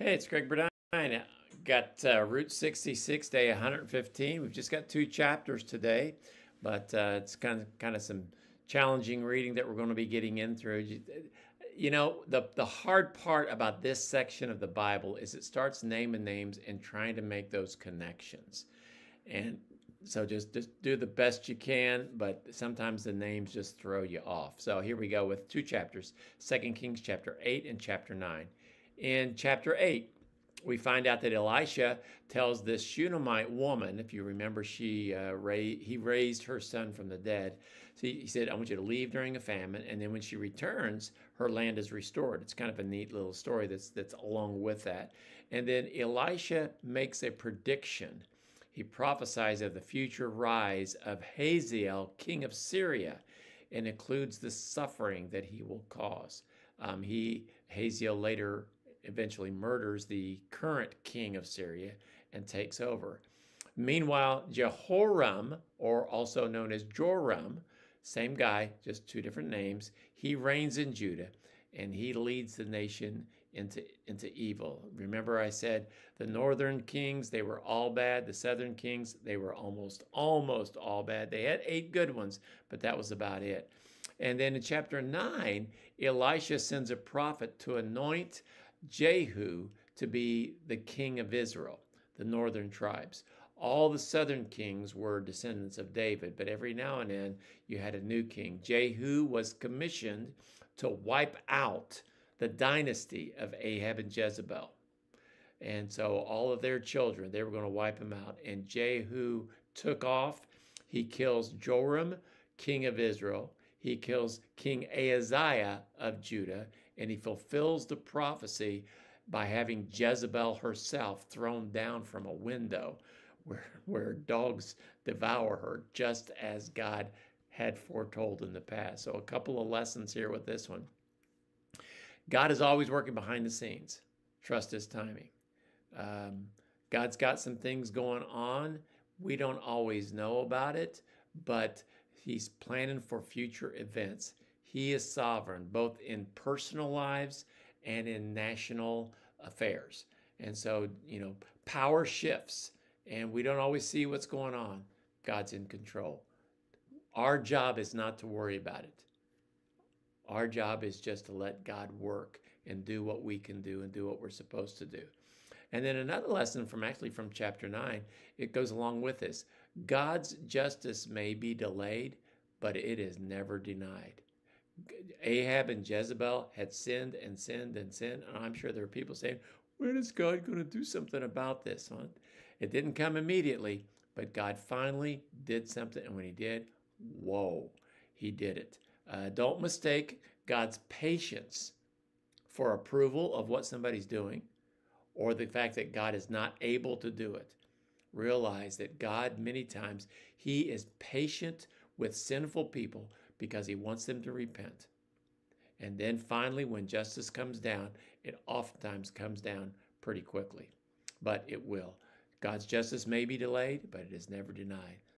Hey, it's Greg Burdine. Got Route 66, day 115. We've just got two chapters today, but it's kind of some challenging reading that we're going to be getting in through. The hard part about this section of the Bible is it starts naming names and trying to make those connections. And so just do the best you can, but sometimes the names just throw you off. So here we go with two chapters, 2 Kings chapter 8 and chapter 9. In chapter 8, we find out that Elisha tells this Shunammite woman, if you remember, he raised her son from the dead. So he said, I want you to leave during a famine, and then when she returns, her land is restored. It's kind of a neat little story that's along with that. And then Elisha makes a prediction. He prophesies of the future rise of Hazael, king of Syria, and includes the suffering that he will cause. Hazael later eventually murders the current king of Syria and takes over. Meanwhile, Jehoram, or also known as Joram, same guy, just two different names, he reigns in Judah and he leads the nation into evil. Remember I said the northern kings, they were all bad. The southern kings, they were almost all bad. They had 8 good ones, but that was about it. And then in chapter 9, Elisha sends a prophet to anoint Jehu to be the king of Israel, the northern tribes. All the southern kings were descendants of David, but every now and then you had a new king. Jehu was commissioned to wipe out the dynasty of Ahab and Jezebel. And so all of their children, they were going to wipe them out. And Jehu took off. He kills Joram, king of Israel. He kills King Ahaziah of Judah, and he fulfills the prophecy by having Jezebel herself thrown down from a window where dogs devour her, just as God had foretold in the past. So a couple of lessons here with this one. God is always working behind the scenes. Trust his timing. God's got some things going on. We don't always know about it, but he's planning for future events. He is sovereign, both in personal lives and in national affairs. And so, power shifts, and we don't always see what's going on. God's in control. Our job is not to worry about it. Our job is just to let God work and do what we can do and do what we're supposed to do. And then another lesson from chapter 9, it goes along with this. God's justice may be delayed, but it is never denied. Ahab and Jezebel had sinned and sinned and sinned. And I'm sure there are people saying, when is God going to do something about this? Huh? It didn't come immediately, but God finally did something. And when he did, whoa, he did it. Don't mistake God's patience for approval of what somebody's doing or the fact that God is not able to do it. Realize that God, many times, he is patient with sinful people because he wants them to repent. And then finally, when justice comes down, it oftentimes comes down pretty quickly. But it will. God's justice may be delayed, but it is never denied.